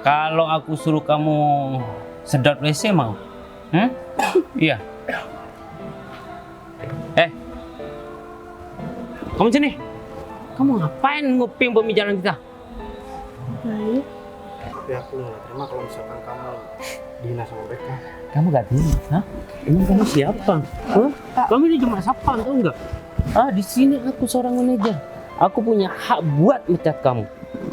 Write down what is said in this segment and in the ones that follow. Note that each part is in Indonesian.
Kalau aku suruh kamu sedot WC mau? Iya. Kamu sini. Kamu ngapain nguping pembicaraan kita? Baik. Tapi aku nggak terima kalau misalkan kamu dihina sama mereka. Kamu gak dihina? Hah? Emang kamu siapa? Hah? Kamu ini cuma sapaan, tau nggak? Di sini aku seorang manajer. Aku punya hak buat mecat kamu.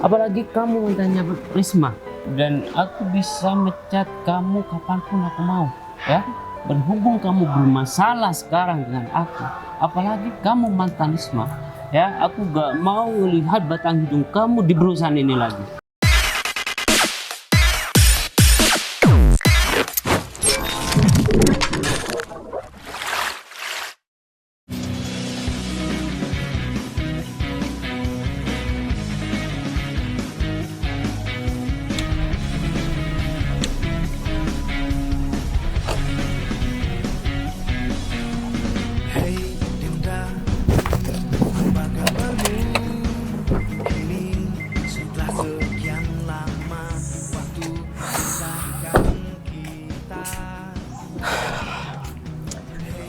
Apalagi kamu tanya Risma. Dan aku bisa mecat kamu kapanpun aku mau. Ya, berhubung kamu bermasalah sekarang dengan aku, apalagi kamu mantan Risma. Ya, aku gak mau melihat batang hidung kamu di perusahaan ini lagi.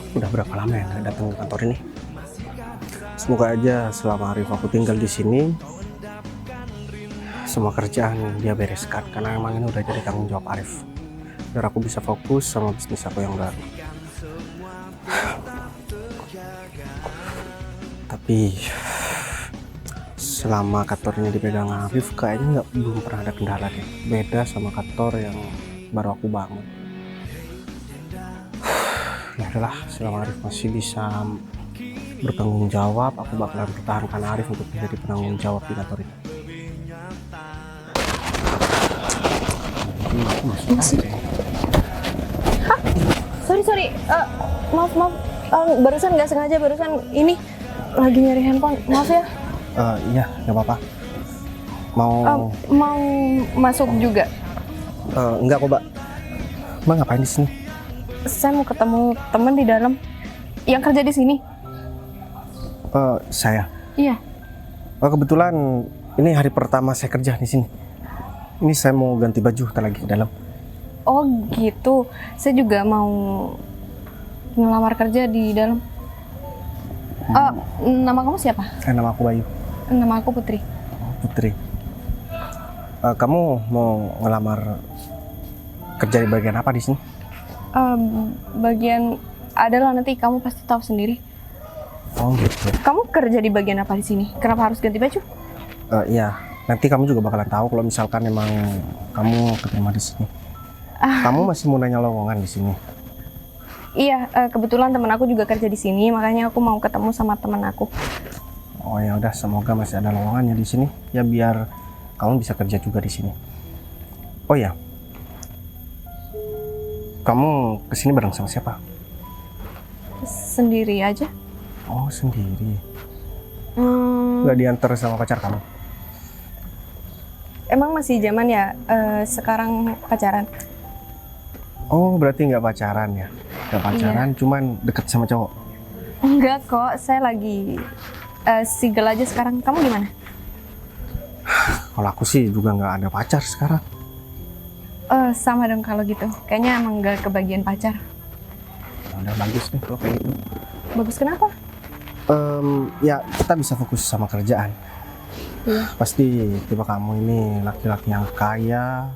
Udah berapa lama ya nggak datang ke kantor ini? Semoga aja selama Arif aku tinggal di sini, semua kerjaan dia bereskan, karena emang ini udah jadi tanggung jawab Arif. Biar aku bisa fokus sama bisnis aku yang baru. Tapi selama kantor ini dipegang Arif, kayaknya belum pernah ada kendala deh. Beda sama kantor yang baru aku bangun. Ya adalah, selama Arif masih bisa bertanggung jawab, aku bakalan pertahankan Arif untuk menjadi penanggung jawab di kantor ini. Aku masuk aja. Sorry. Maaf. Barusan nggak sengaja, barusan ini lagi nyari handphone. Maaf ya. Iya, nggak apa-apa. Mau Masuk juga. enggak kok, Mbak. Mbak ngapain di sini? Saya mau ketemu teman di dalam yang kerja di sini. Saya. Iya. Kebetulan ini hari pertama saya kerja di sini. Ini saya mau ganti baju, ntar lagi ke dalam. Oh gitu. Saya juga mau ngelamar kerja di dalam. Nama kamu siapa? Nama aku Bayu. Nama aku Putri. Putri. Kamu mau ngelamar kerja di bagian apa di sini? Bagian adalah nanti kamu pasti tahu sendiri. Oh gitu. Kamu kerja di bagian apa di sini? Kenapa harus ganti baju? Iya, nanti kamu juga bakalan tahu kalau misalkan emang kamu keterima di sini. Kamu masih mau nanya lowongan di sini? Iya, kebetulan teman aku juga kerja di sini, makanya aku mau ketemu sama teman aku. Oh ya udah, semoga masih ada lowongannya di sini. Ya biar kamu bisa kerja juga di sini. Oh ya, kamu kesini bareng sama siapa? Sendiri aja. Oh sendiri. Nggak diantar sama pacar kamu? Emang masih zaman ya sekarang pacaran? Oh berarti nggak pacaran ya? Nggak pacaran, Iya. cuman deket sama cowok? Enggak kok, saya lagi single aja sekarang. Kamu gimana? Kalau aku sih juga nggak ada pacar sekarang. Sama dong kalau gitu. Kayaknya emang nggak kebagian pacar. Udah bagus nih kalau kayak gitu. Bagus kenapa? Ya kita bisa fokus sama kerjaan. Iya. Pasti tipe kamu ini laki-laki yang kaya,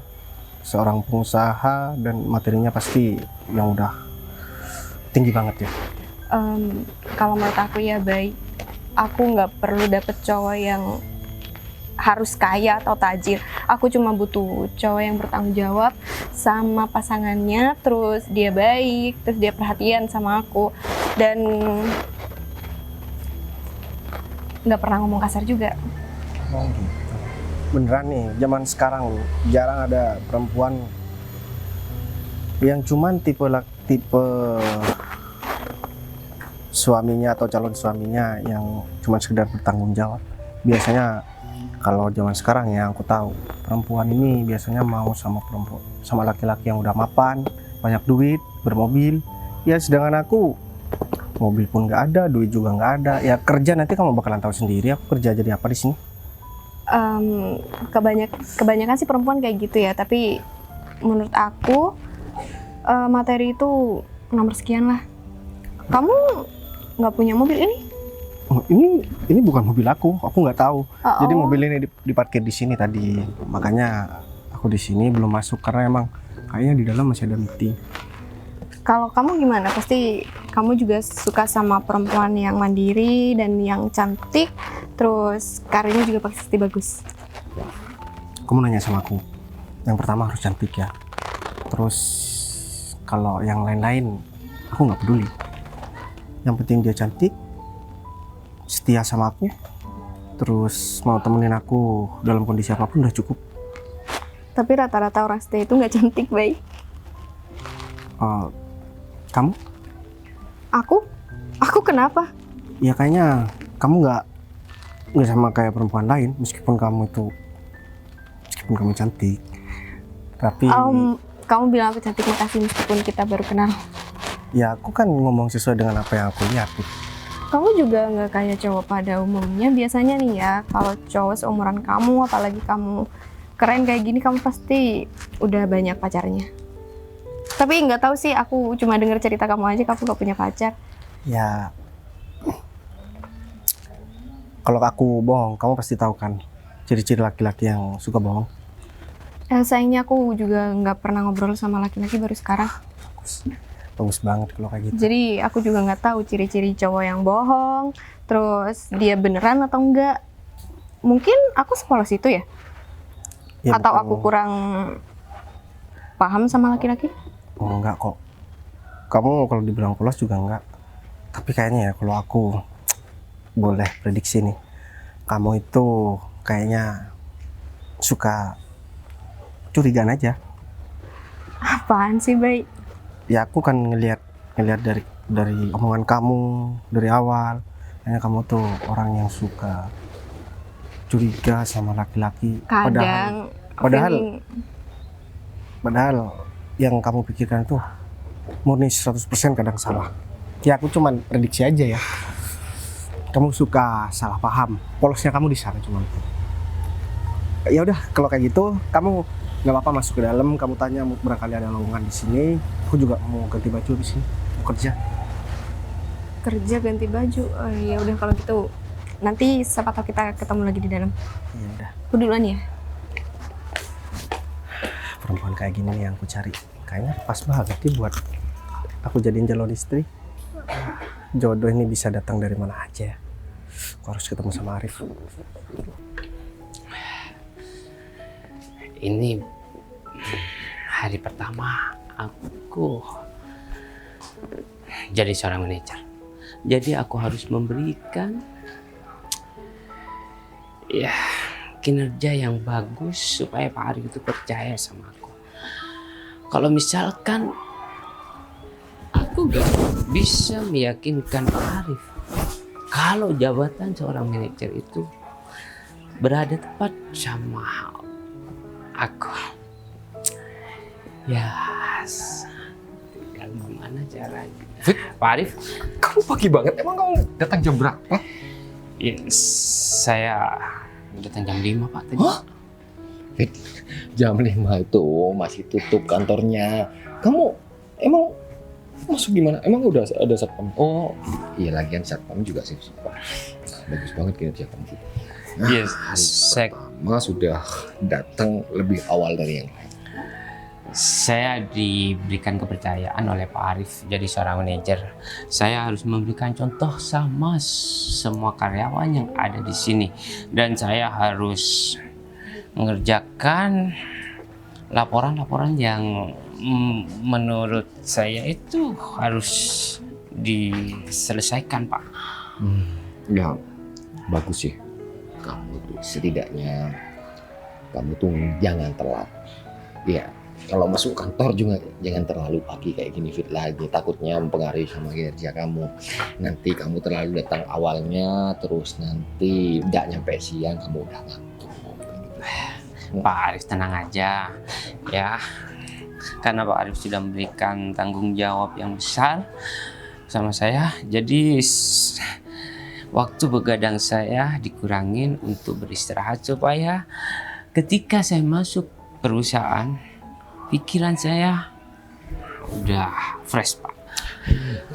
seorang pengusaha, dan materinya pasti yang udah tinggi banget ya. Kalau menurut aku ya baik. Aku nggak perlu dapet cowok yang harus kaya atau tajir. Aku cuma butuh cowok yang bertanggung jawab sama pasangannya, terus dia baik, terus dia perhatian sama aku, dan nggak pernah ngomong kasar juga. Oh gitu. Beneran nih, zaman sekarang jarang ada perempuan yang cuman tipe suaminya atau calon suaminya yang cuman sekedar bertanggung jawab. Biasanya kalau zaman sekarang ya aku tahu, perempuan ini biasanya mau sama laki-laki yang udah mapan, banyak duit, bermobil. Ya sedangkan aku mobil pun nggak ada, duit juga nggak ada. Ya kerja nanti kamu bakalan tahu sendiri. Aku kerja jadi apa di sini? Kebanyakan sih perempuan kayak gitu ya, tapi menurut aku materi itu nomor sekian lah. Kamu nggak punya mobil ini? Oh, ini bukan mobil aku nggak tahu. Oh, Jadi mobil ini diparkir di sini tadi, makanya aku di sini belum masuk karena emang kayaknya di dalam masih ada meeting. Kalau kamu gimana? Pasti kamu juga suka sama perempuan yang mandiri dan yang cantik, terus karirnya juga pasti bagus. Kamu nanya sama aku, yang pertama harus cantik ya. Terus kalau yang lain-lain aku nggak peduli. Yang penting dia cantik, setia sama aku, terus mau temenin aku dalam kondisi apapun udah cukup. Tapi rata-rata orang setia itu nggak cantik, baik. Kamu? Aku kenapa? Ya kayaknya kamu nggak sama kayak perempuan lain, meskipun kamu cantik. Tapi Kamu bilang aku cantik, makasih, meskipun kita baru kenal. ya aku kan ngomong sesuai dengan apa yang aku lihat. Kamu juga nggak kayak cowok pada umumnya. Biasanya nih ya, kalau cowok seumuran kamu, apalagi kamu keren kayak gini, kamu pasti udah banyak pacarnya. Tapi nggak tahu sih, aku cuma denger cerita kamu aja, kamu gak punya pacar. Ya, kalau aku bohong, kamu pasti tahu kan ciri-ciri laki-laki yang suka bohong. Sayangnya aku juga nggak pernah ngobrol sama laki-laki, baru sekarang. Bagus banget kalau kayak gitu. Jadi aku juga nggak tahu ciri-ciri cowok yang bohong, terus dia beneran atau enggak. Mungkin aku sepolos itu ya? Ya, Atau bukan- aku kurang paham sama laki-laki? Oh, enggak kok. Kamu kalau dibilang polos juga enggak. Tapi kayaknya ya kalau aku boleh prediksi nih, kamu itu kayaknya suka curigaan aja. Apaan sih, Bay? Ya aku kan ngelihat dari omongan kamu dari awal, kayaknya kamu tuh orang yang suka curiga sama laki-laki. Kadang feeling- Padahal yang kamu pikirkan itu murni 100% kadang salah. Ya aku cuman prediksi aja ya. Kamu suka salah paham. Polosnya kamu di sana cuman. Ya udah kalau kayak gitu kamu nggak apa-apa masuk ke dalam. Kamu tanya barangkali ada lowongan di sini. Aku juga mau ganti baju di sini. Mau kerja. ganti baju. Oh, ya udah kalau gitu. Nanti siapa tahu kita ketemu lagi di dalam. Ya udah. Aku duluan ya. Perempuan kayak gini nih yang aku cari. Kayaknya pas banget nih buat aku jadiin calon istri. Jodoh ini bisa datang dari mana aja. Aku harus ketemu sama Arif. Ini hari pertama aku jadi seorang manajer. Jadi aku harus memberikan ya kinerja yang bagus supaya Pak Arif itu percaya sama aku. Kalau misalkan aku gak bisa meyakinkan Pak Arif kalau jabatan seorang manajer itu berada tepat sama aku, ya tinggal gimana caranya. Fit, Pak Arif, kamu pagi banget. Emang kamu datang jam berapa? ya, saya datang jam 5 Pak tadi. Hah? Fit, jam 5 itu masih tutup kantornya. Kamu emang masuk gimana? Emang udah ada satpam? Oh, iya lagian satpam juga sih. Bagus banget kinerja kamu. Nah, Yes, hari saya- pertama sudah datang lebih awal dari yang lain. Saya diberikan kepercayaan oleh Pak Arif jadi seorang manajer. Saya harus memberikan contoh sama semua karyawan yang ada di sini, dan saya harus mengerjakan laporan-laporan yang menurut saya itu harus diselesaikan, Pak. Ya, bagus sih. Kamu tuh setidaknya kamu tuh jangan telat. Ya, kalau masuk kantor juga jangan terlalu pagi kayak gini Fit lagi. Takutnya mempengaruhi sama kinerja kamu. Nanti kamu terlalu datang awalnya, terus nanti nggak nyampe siang kamu udah ngantuk. Pak Arif tenang aja, ya. Karena Pak Arif sudah memberikan tanggung jawab yang besar sama saya, jadi waktu begadang saya dikurangin untuk beristirahat supaya ketika saya masuk perusahaan pikiran saya udah fresh Pak.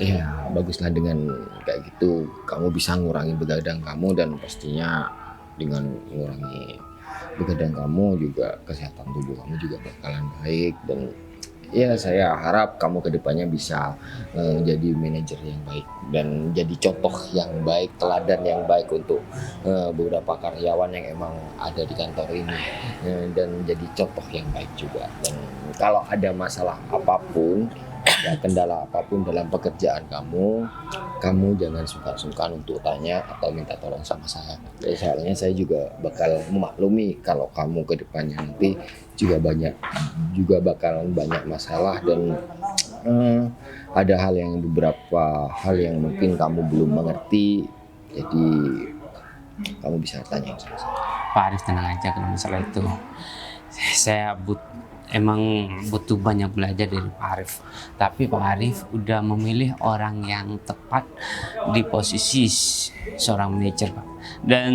Ya baguslah dengan kayak gitu kamu bisa ngurangi begadang kamu dan pastinya dengan mengurangi begadang kamu juga kesehatan tubuh kamu juga bakalan baik dan ya saya harap kamu kedepannya bisa jadi manajer yang baik dan jadi contoh yang baik, teladan yang baik untuk beberapa karyawan yang emang ada di kantor ini dan jadi contoh yang baik juga. Dan kalau ada masalah apapun, ada kendala apapun dalam pekerjaan kamu jangan sungkan-sungkan untuk tanya atau minta tolong sama saya. Soalnya saya juga bakal memaklumi kalau kamu kedepannya nanti juga bakalan banyak masalah dan ada beberapa hal yang mungkin kamu belum mengerti, jadi kamu bisa tanya sama saya. Pak Arif tenang aja kalau masalah itu. Saya emang butuh banyak belajar dari Pak Arif. Tapi Pak Arif udah memilih orang yang tepat di posisi seorang manajer Pak. Dan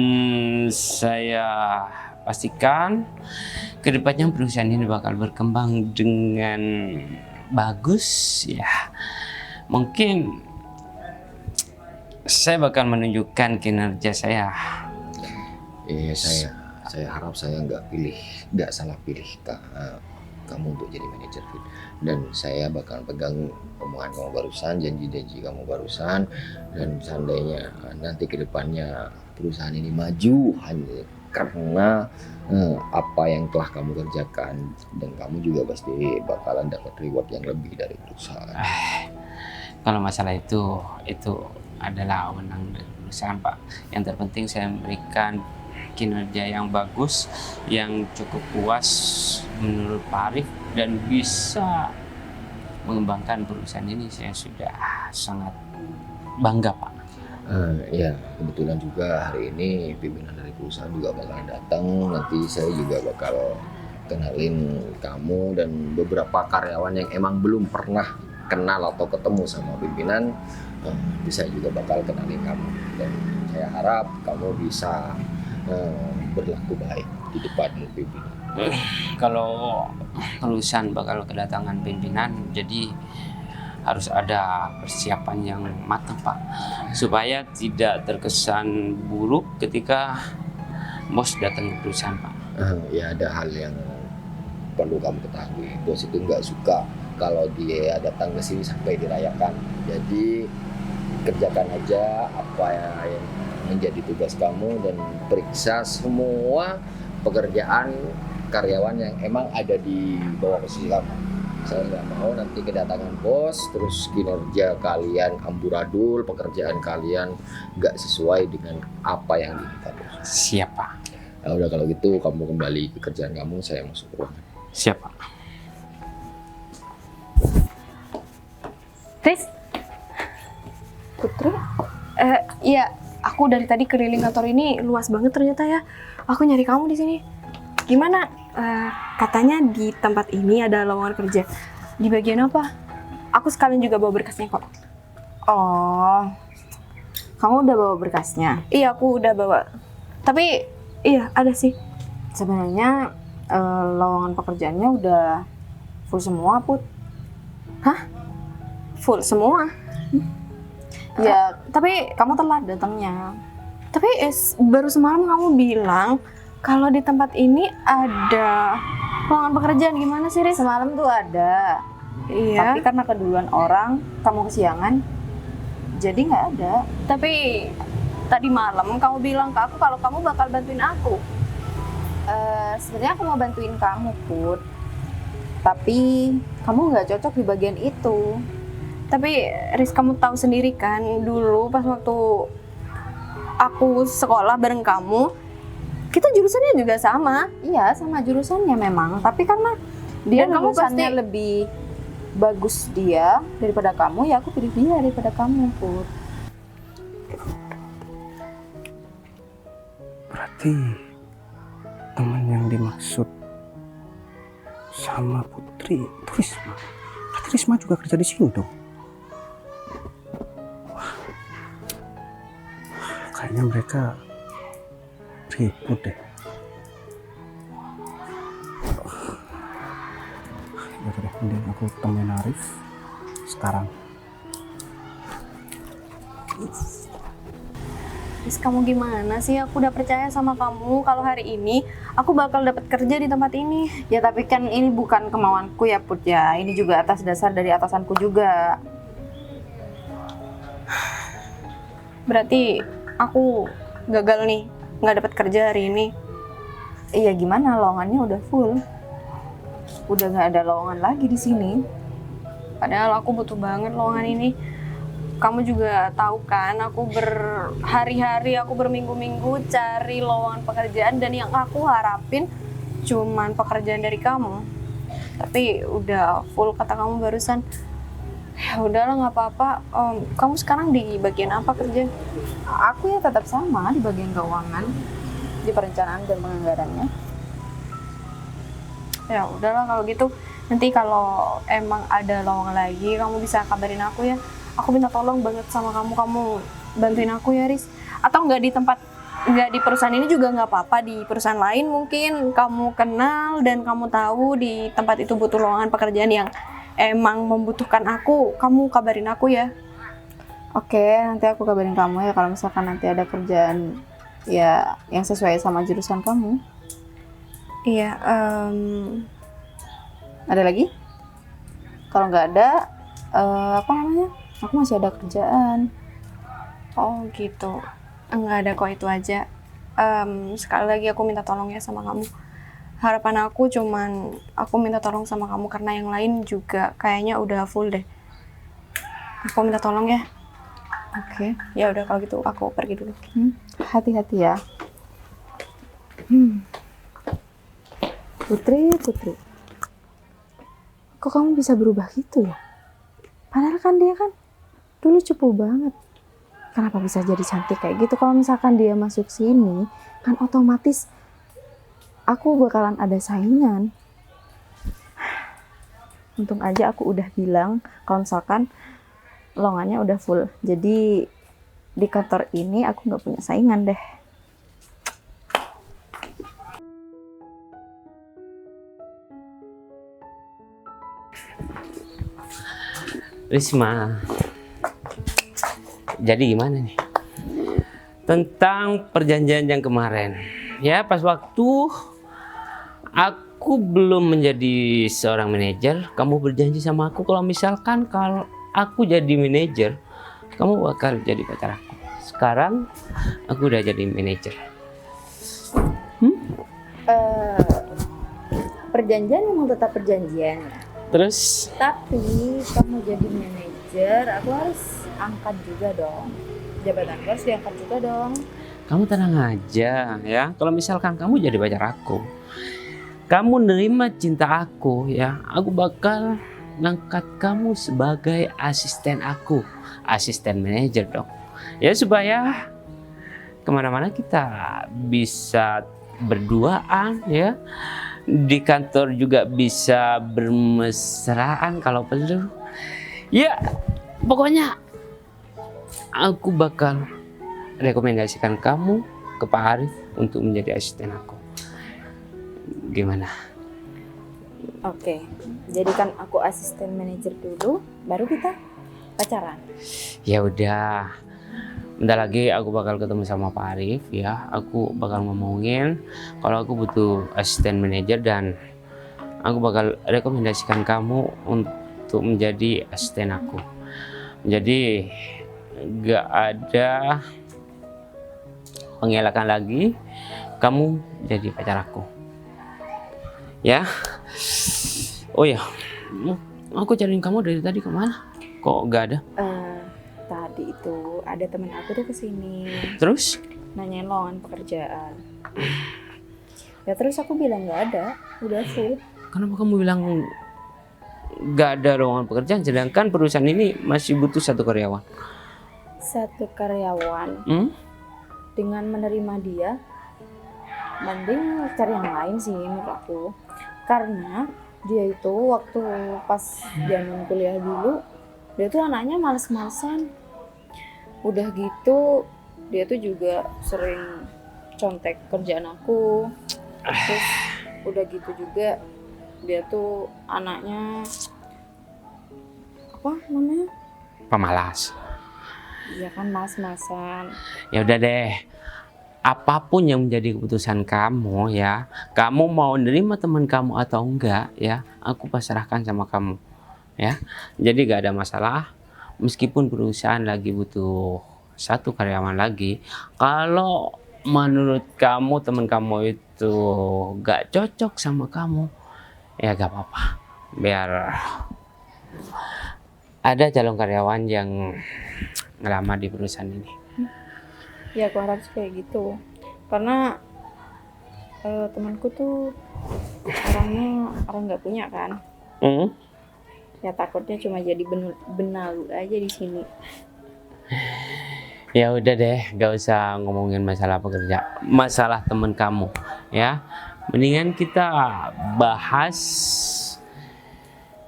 saya pastikan kedepannya perusahaan ini bakal berkembang dengan bagus ya. Mungkin saya bakal menunjukkan kinerja saya. Saya harap saya nggak salah pilih kamu untuk jadi manajer Fit. Dan saya bakal pegang omongan kamu barusan, janji-janji kamu barusan, dan seandainya nanti kedepannya perusahaan ini maju hanya karena apa yang telah kamu kerjakan, dan kamu juga pasti bakalan dapat reward yang lebih dari perusahaan. Kalau masalah itu adalah wewenang dari perusahaan Pak. Yang terpenting saya memberikan kinerja yang bagus, yang cukup puas menurut Pak Arif dan bisa mengembangkan perusahaan ini. Saya sudah sangat bangga Pak. Ya kebetulan juga hari ini pimpinan dari perusahaan juga bakalan datang. Nanti saya juga bakal kenalin kamu dan beberapa karyawan yang emang belum pernah kenal atau ketemu sama pimpinan. Saya juga bakal kenalin kamu dan saya harap kamu bisa berlaku baik di depan pimpinan. Kalau perusahaan bakal kedatangan pimpinan, jadi harus ada persiapan yang matang Pak, supaya tidak terkesan buruk ketika bos datang ke perusahaan Pak. Ya ada hal yang perlu kamu ketahui, bos itu nggak suka kalau dia datang ke sini sampai dirayakan. Jadi kerjakan aja apa yang menjadi tugas kamu dan periksa semua pekerjaan karyawan yang emang ada di bawah posisi kamu. Saya nggak mau nanti kedatangan bos terus kinerja kalian amburadul, pekerjaan kalian nggak sesuai dengan apa yang diminta bos. Siap Pak. Nah, udah kalau gitu kamu kembali ke kerjaan kamu, saya masuk ke ruangan. Siap Pak. Riz, Putri, iya, aku dari tadi keliling kantor ini luas banget ternyata ya. Aku nyari kamu di sini. Gimana? Katanya di tempat ini ada lowongan kerja. Di bagian apa? Aku sekalian juga bawa berkasnya kok. Oh, kamu udah bawa berkasnya? Iya, aku udah bawa. Tapi, iya ada sih. Sebenarnya lowongan pekerjaannya udah full semua, Put. Hah? Full semua? Ya, tapi kamu telat datangnya. Tapi baru semalam kamu bilang kalau di tempat ini ada lowongan pekerjaan. Gimana sih, Riz? Semalam tuh ada. Iya. Tapi karena keduluan orang, kamu kesiangan, jadi nggak ada. Tapi tadi malam kamu bilang ke aku kalau kamu bakal bantuin aku. Sebenarnya aku mau bantuin kamu, Put. Tapi kamu nggak cocok di bagian itu. Tapi Riz, kamu tahu sendiri kan dulu pas waktu aku sekolah bareng kamu, kita jurusannya juga sama. Iya, sama jurusannya memang. Tapi karena dia Dan kamu lulusannya pasti- lebih bagus dia daripada kamu, ya aku pilih dia daripada kamu, Put. Berarti teman yang dimaksud sama Putri itu Risma. Berarti Risma juga kerja di sini dong. Kayaknya mereka ribut deh. Ya udah, mending aku temuin Arif sekarang. Terus kamu gimana sih? Aku udah percaya sama kamu kalau hari ini aku bakal dapat kerja di tempat ini. Ya tapi kan ini bukan kemauanku ya Put ya. Ini juga atas dasar dari atasanku juga. Berarti aku gagal nih, nggak dapat kerja hari ini. Iya gimana, lowongannya udah full. Udah nggak ada lowongan lagi di sini. Padahal aku butuh banget lowongan ini. Kamu juga tahu kan, aku berhari-hari, aku berminggu-minggu cari lowongan pekerjaan dan yang aku harapin cuman pekerjaan dari kamu. Tapi udah full kata kamu barusan. Ya udahlah nggak apa-apa. Kamu sekarang di bagian apa kerja? Aku ya tetap sama di bagian keuangan, di perencanaan dan penganggarannya. Ya udahlah kalau gitu. Nanti kalau emang ada lowongan lagi, kamu bisa kabarin aku ya. Aku minta tolong banget sama kamu bantuin aku ya, Riz. Atau nggak di perusahaan ini juga nggak apa-apa, di perusahaan lain mungkin kamu kenal dan kamu tahu di tempat itu butuh lowongan pekerjaan yang emang membutuhkan aku, kamu kabarin aku ya. Oke, nanti aku kabarin kamu ya kalau misalkan nanti ada kerjaan ya yang sesuai sama jurusan kamu. Iya, Ada lagi? Kalau nggak ada, apa namanya? Aku masih ada kerjaan. oh gitu. Enggak ada kok, itu aja. Sekali lagi aku minta tolong ya sama kamu. Harapan aku cuman aku minta tolong sama kamu karena yang lain juga kayaknya udah full deh. Aku minta tolong ya. Oke. Ya udah kalau gitu aku pergi dulu. Hati-hati ya. Putri. Kok kamu bisa berubah gitu ya? Padahal kan dia kan dulu cupu banget. Kenapa bisa jadi cantik kayak gitu? Kalau misalkan dia masuk sini, kan otomatis aku bakalan ada saingan. Untung aja aku udah bilang kalau misalkan lowongannya udah full. Jadi di kantor ini aku nggak punya saingan deh. Risma, jadi gimana nih tentang perjanjian yang kemarin? Ya, pas waktu aku belum menjadi seorang manajer, kamu berjanji sama aku kalau misalkan kalau aku jadi manajer, kamu bakal jadi pacar aku. Sekarang aku udah jadi manajer. Perjanjian memang tetap perjanjian ya. Terus Tapi kamu jadi manajer, aku harus angkat juga dong. Jabatanku harus diangkat juga dong. kamu tenang aja ya. Kalau misalkan kamu jadi pacar aku, kamu nerima cinta aku ya, aku bakal ngangkat kamu sebagai asisten aku, asisten manajer dong. Ya supaya kemana-mana kita bisa berduaan ya. Di kantor juga bisa bermesraan kalau perlu. Ya, pokoknya aku bakal rekomendasikan kamu ke Pak Arif untuk menjadi asisten aku. Gimana? Oke, jadikan aku asisten manajer dulu, baru kita pacaran. Ya udah. Bentar lagi aku bakal ketemu sama Pak Arif ya. Aku bakal ngomongin kalau aku butuh asisten manajer dan aku bakal rekomendasikan kamu untuk menjadi asisten aku. Jadi gak ada pengelakan lagi, kamu jadi pacar aku. Ya. Oh ya, aku cariin kamu dari tadi kemana? Kok gak ada? Tadi itu ada temen aku tuh kesini Terus? nanyain lowongan pekerjaan. Ya terus aku bilang nggak ada, udah full. Kenapa kamu bilang gak ada lowongan pekerjaan sedangkan perusahaan ini masih butuh satu karyawan? Satu karyawan dengan menerima dia, mending cari yang lain sih menurut aku. Karena dia itu waktu pas zaman kuliah dulu, dia tuh anaknya males-malesan. Udah gitu dia tuh juga sering contek kerjaan aku. Terus udah gitu juga dia tuh anaknya apa namanya? Pemalas. Iya kan, mas-masan. Ya udah deh. Apapun yang menjadi keputusan kamu ya, kamu mau nerima teman kamu atau enggak ya, aku pasrahkan sama kamu ya. Jadi gak ada masalah, meskipun perusahaan lagi butuh 1 karyawan lagi. Kalau menurut kamu teman kamu itu gak cocok sama kamu, ya gak apa-apa, biar ada calon karyawan yang ngelamar di perusahaan ini. Ya aku harap sih kayak gitu, karena temanku tuh orangnya orang nggak punya kan. Ya takutnya cuma jadi benalu aja di sini. Ya udah deh, gak usah ngomongin masalah masalah temen kamu ya. Mendingan kita bahas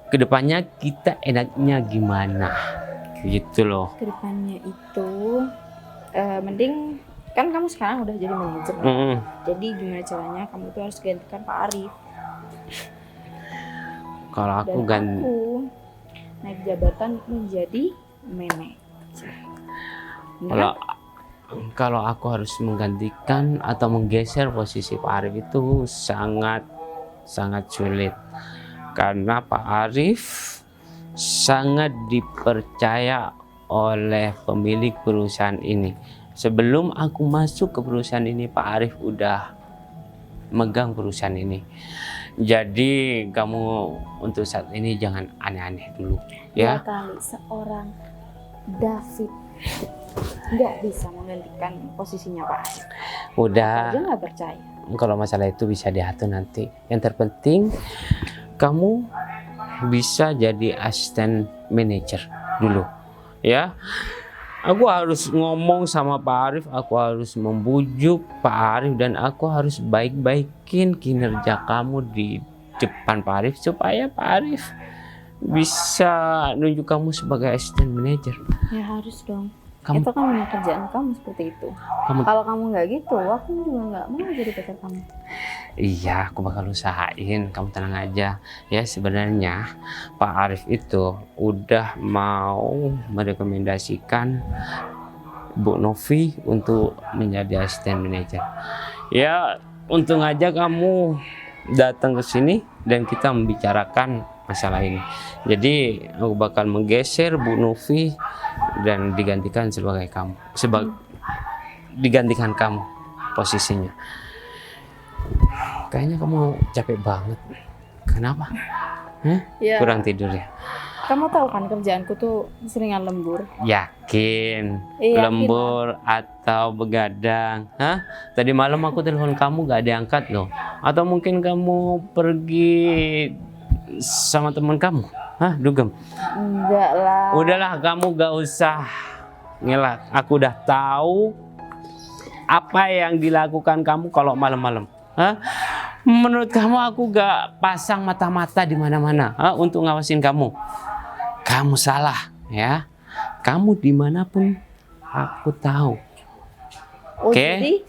kedepannya kita enaknya gimana gitu loh. Kedepannya itu mending kan kamu sekarang udah jadi manajer. Jadi gimana caranya kamu tuh harus gantikan Pak Arif. Kalau aku Dan aku naik jabatan menjadi manajer. Kalau aku harus menggantikan atau menggeser posisi Pak Arif itu sangat sulit, karena Pak Arif sangat dipercaya oleh pemilik perusahaan ini. Sebelum aku masuk ke perusahaan ini, Pak Arif udah megang perusahaan ini. Jadi kamu untuk saat ini jangan aneh-aneh dulu ya. Kali seorang David nggak bisa menggantikan posisinya Pak Arif. Udah. Aku aja nggak percaya. Kalau masalah itu bisa diatur nanti. Yang terpenting kamu bisa jadi asisten manajer dulu ya. Aku harus ngomong sama Pak Arif, aku harus membujuk Pak Arif, dan aku harus baik-baikin kinerja kamu di depan Pak Arif supaya Pak Arif bisa nunjuk kamu sebagai asisten manajer. Ya harus dong. Kamu- Itu kan memang kerjaan kamu seperti itu. Kalau kamu nggak gitu, aku juga nggak mau jadi pacar kamu. Iya, aku bakal usahain, kamu tenang aja. Ya sebenarnya Pak Arif itu udah mau merekomendasikan Bu Novi untuk menjadi asisten manajer. Ya untung aja kamu datang ke sini dan kita membicarakan masalah ini. Jadi aku bakal menggeser Bu Novi dan digantikan sebagai kamu, digantikan kamu posisinya. Kayaknya kamu capek banget. Kenapa? Ya, Kurang tidur ya? kamu tahu kan kerjaanku tuh seringan lembur. Yakin? Iya, Lembur atau begadang? Hah? Tadi malam aku telepon kamu gak diangkat loh. Atau mungkin kamu pergi sama teman kamu? Hah? Dugem? Enggak lah. Udahlah, kamu gak usah ngelak. Aku udah tahu apa yang dilakukan kamu kalau malam-malam. Hah? Menurut kamu aku gak pasang mata-mata di mana-mana untuk ngawasin kamu? Kamu salah ya. Kamu dimanapun aku tahu. Oh, Oke.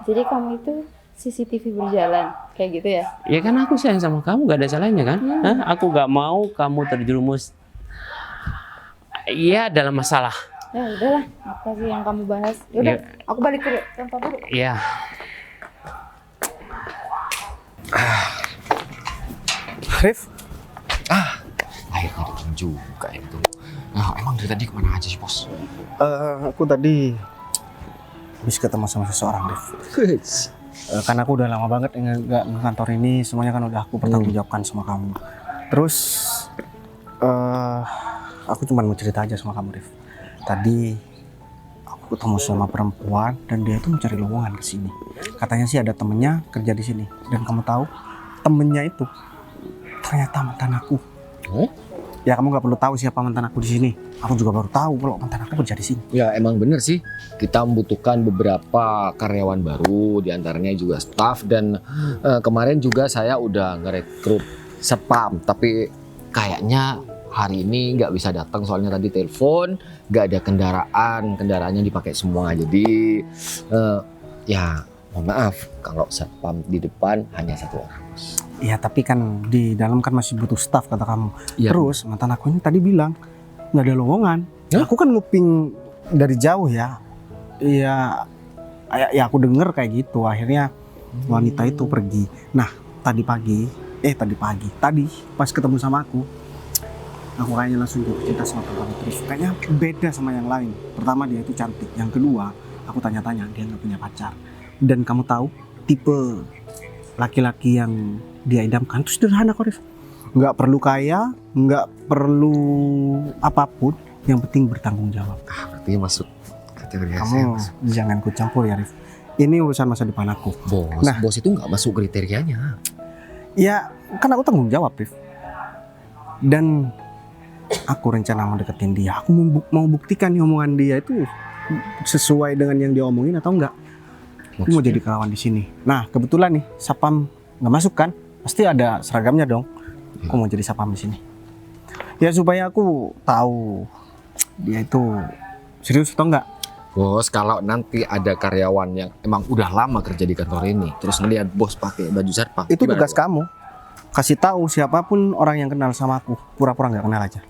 jadi kamu itu CCTV berjalan kayak gitu ya? Ya kan aku sayang sama kamu, gak ada salahnya kan? Hah? Aku gak mau kamu terjerumus dalam masalah. Ya udahlah, apa sih yang kamu bahas? Yaudah, Ya. aku balik ke kantor dulu. Iya. Rif, Akhirnya datang juga itu. Nah, emang dari tadi kemana aja sih, Bos? aku tadi habis ketemu sama seseorang, Rif. Karena aku udah lama banget nggak ke kantor ini, semuanya kan udah aku pertanggungjawabkan sama kamu. Terus aku cuma mau cerita aja sama kamu, Rif. Tadi aku ketemu sama perempuan dan dia tuh mencari lowongan ke sini. Katanya sih ada temennya kerja di sini. Dan kamu tahu temennya itu ternyata mantan aku. Ya kamu nggak perlu tahu siapa mantan aku di sini. Aku juga baru tahu kalau mantan aku kerja di sini. Ya emang bener sih, kita membutuhkan beberapa karyawan baru, diantaranya juga staff, dan kemarin juga saya udah ngerekrut spam, tapi kayaknya hari ini nggak bisa datang soalnya tadi telepon, nggak ada kendaraannya dipakai semua. Jadi ya mohon maaf kalau satpam di depan hanya satu orang, Bos. Iya, tapi kan di dalam kan masih butuh staff kata kamu. Iya. Terus mantan aku ini tadi bilang nggak ada lowongan. Hah? Aku kan nguping dari jauh ya. Iya, ya aku denger kayak gitu. Akhirnya wanita itu pergi. Nah, tadi pas ketemu sama aku kayaknya langsung jatuh cinta sama kamu terus. Kayaknya beda sama yang lain. Pertama dia itu cantik. Yang kedua, aku tanya-tanya dia nggak punya pacar. Dan kamu tahu tipe laki-laki yang dia idamkan itu sederhana kok, Rif. Nggak perlu kaya, nggak perlu apapun, yang penting bertanggung jawab. Berarti masuk kategori Kamu saya, Bos. jangan ikut campur ya, Rif. Ini urusan masa depan aku. Bos, Nah. bos itu nggak masuk kriterianya. Ya, kan aku tanggung jawab, Rif. Dan aku rencana mau deketin dia. Aku mau buktikan nih omongan dia itu sesuai dengan yang dia omongin atau enggak. Aku mau jadi kawan di sini. Nah, kebetulan nih Sapam nggak masuk kan? Pasti ada seragamnya dong. Aku mau jadi Sapam di sini. Ya supaya aku tahu dia itu serius atau enggak. Bos, kalau nanti ada karyawan yang emang udah lama kerja di kantor ini, terus ngeliat bos pakai baju satpam, Itu gimana, tugas Bos? kamu. Kasih tahu siapapun orang yang kenal sama aku. Pura-pura nggak kenal aja.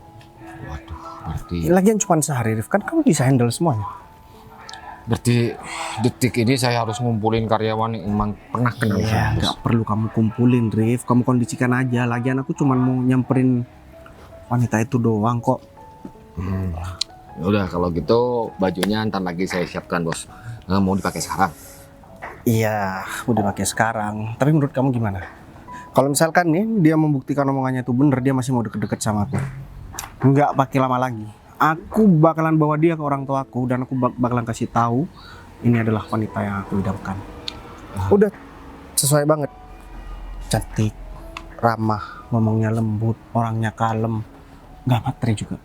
Waduh, berarti Lagian cuma sehari, Rif. Kan kamu bisa handle semuanya. detik ini saya harus ngumpulin karyawan yang emang pernah kenal Iya, sama bos. nggak perlu kamu kumpulin, Rif. Kamu kondisikan aja. Lagian aku cuma mau nyamperin wanita itu doang kok. Ya udah kalau gitu bajunya ntar lagi saya siapkan, Bos. Mau dipakai sekarang? Iya, udah pakai sekarang. Tapi menurut kamu gimana? Kalau misalkan nih dia membuktikan omongannya itu bener, dia masih mau deket-deket sama aku. Nggak pakai lama lagi. Aku bakalan bawa dia ke orang tua aku dan aku bakalan kasih tahu ini adalah wanita yang aku idamkan. Udah sesuai banget. Cantik, ramah, ngomongnya lembut, orangnya kalem, nggak materi juga.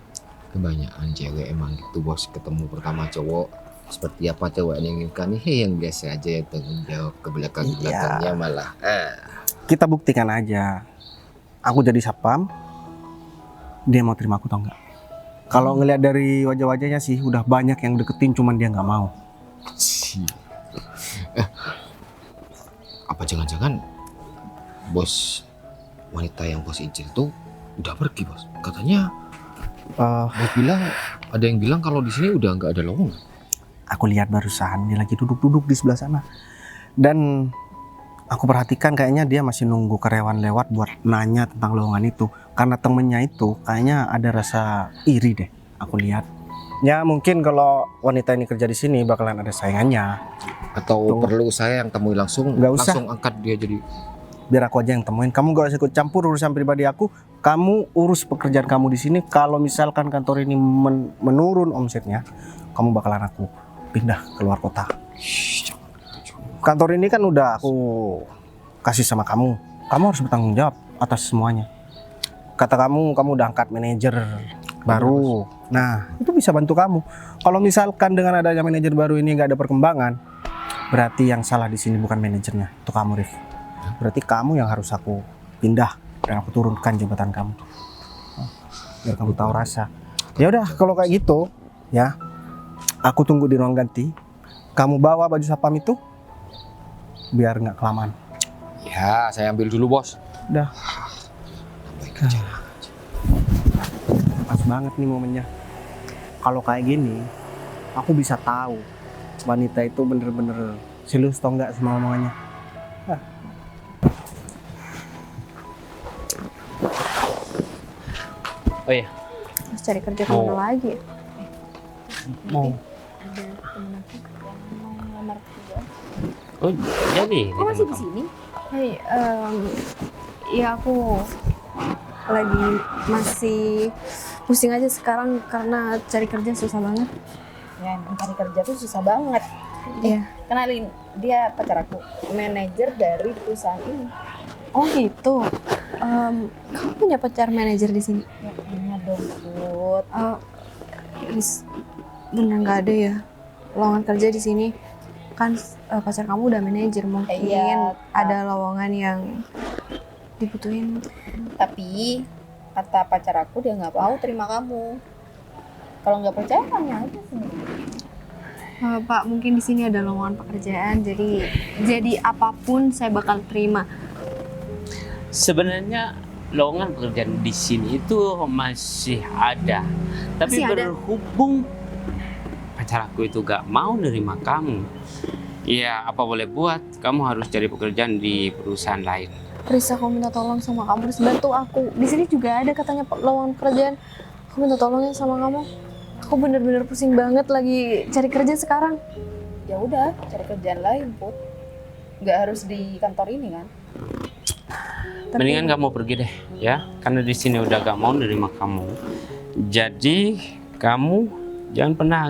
Kebanyakan cewek emang gitu, Bos. Ketemu pertama cowok seperti apa cowok yang inginkan nih, yang biasa aja yang tanggung jawab, ke belakangnya malah Kita buktikan aja. Aku jadi Sapam, dia mau terima aku atau enggak. Kalau ngelihat dari wajah-wajahnya sih udah banyak yang deketin, cuman dia nggak mau. Apa jangan-jangan bos wanita yang bos incer itu udah pergi, Bos? Katanya bos bilang, ada yang bilang kalau di sini udah nggak ada lowongan. Aku lihat barusan dia lagi duduk-duduk di sebelah sana. Dan aku perhatikan kayaknya dia masih nunggu karyawan lewat buat nanya tentang lowongan itu. Karena temennya itu kayaknya ada rasa iri deh. Aku lihat. Ya mungkin kalau wanita ini kerja di sini bakalan ada saingannya. Atau Tuh. perlu saya yang temui langsung? Nggak usah. Langsung angkat dia jadi. Biar aku aja yang temuin. Kamu gak usah ikut campur urusan pribadi aku. Kamu urus pekerjaan kamu di sini. Kalau misalkan kantor ini menurun omsetnya, kamu bakalan aku pindah keluar kota. Kantor ini kan udah aku kasih sama kamu. Kamu harus bertanggung jawab atas semuanya. Kata kamu udah angkat manajer baru. Nah, itu bisa bantu kamu. Kalau misalkan dengan adanya manajer baru ini nggak ada perkembangan, berarti yang salah di sini bukan manajernya, itu kamu, Rif. Berarti kamu yang harus aku pindah dan aku turunkan jabatan kamu. Biar kamu tahu rasa. Ya udah, kalau kayak gitu, ya. Aku tunggu di ruang ganti. Kamu bawa baju sapam itu biar nggak kelamaan. Ya, saya ambil dulu, Bos. Udah. Pas banget nih momennya. Kalau kayak gini, aku bisa tahu wanita itu bener-bener serius atau enggak sama omongannya. Oh iya, Terus cari kerja kemana lagi ya? Mau Ada temen aku yang mau ngelamar kerja. oh jadi Kok masih di sini? Hei, ya aku lagi masih pusing aja sekarang karena cari kerja susah banget. Ya emang cari kerja tuh susah banget. Iya. Kenalin, dia pacar aku, manajer dari perusahaan ini. Oh gitu. Kamu punya pacar manajer di sini? Ya punya dong, Put. Riz, bener nggak ada ya lowongan kerja di sini? Kan pacar kamu udah manajer, mungkin Iya, ada lowongan yang dibutuhin. Tapi kata pacar aku dia nggak mau terima kamu. Kalau nggak percaya tanya aja sendiri. Pak, mungkin di sini ada lowongan pekerjaan, jadi apapun saya bakal terima. Sebenarnya lowongan pekerjaan di sini itu masih ada, tapi Masih ada? berhubung pacar aku itu gak mau nerima kamu, ya apa boleh buat, kamu harus cari pekerjaan di perusahaan lain. Riz, aku minta tolong sama kamu, Riz, bantu aku. Di sini juga ada katanya lowongan pekerjaan. Aku minta tolong ya sama kamu. Aku bener-bener pusing banget lagi cari kerja sekarang. Ya udah, cari kerjaan lain, Put. Nggak harus di kantor ini kan? Mendingan kamu pergi deh, ya, karena di sini udah gak mau nerima kamu. Jadi kamu jangan pernah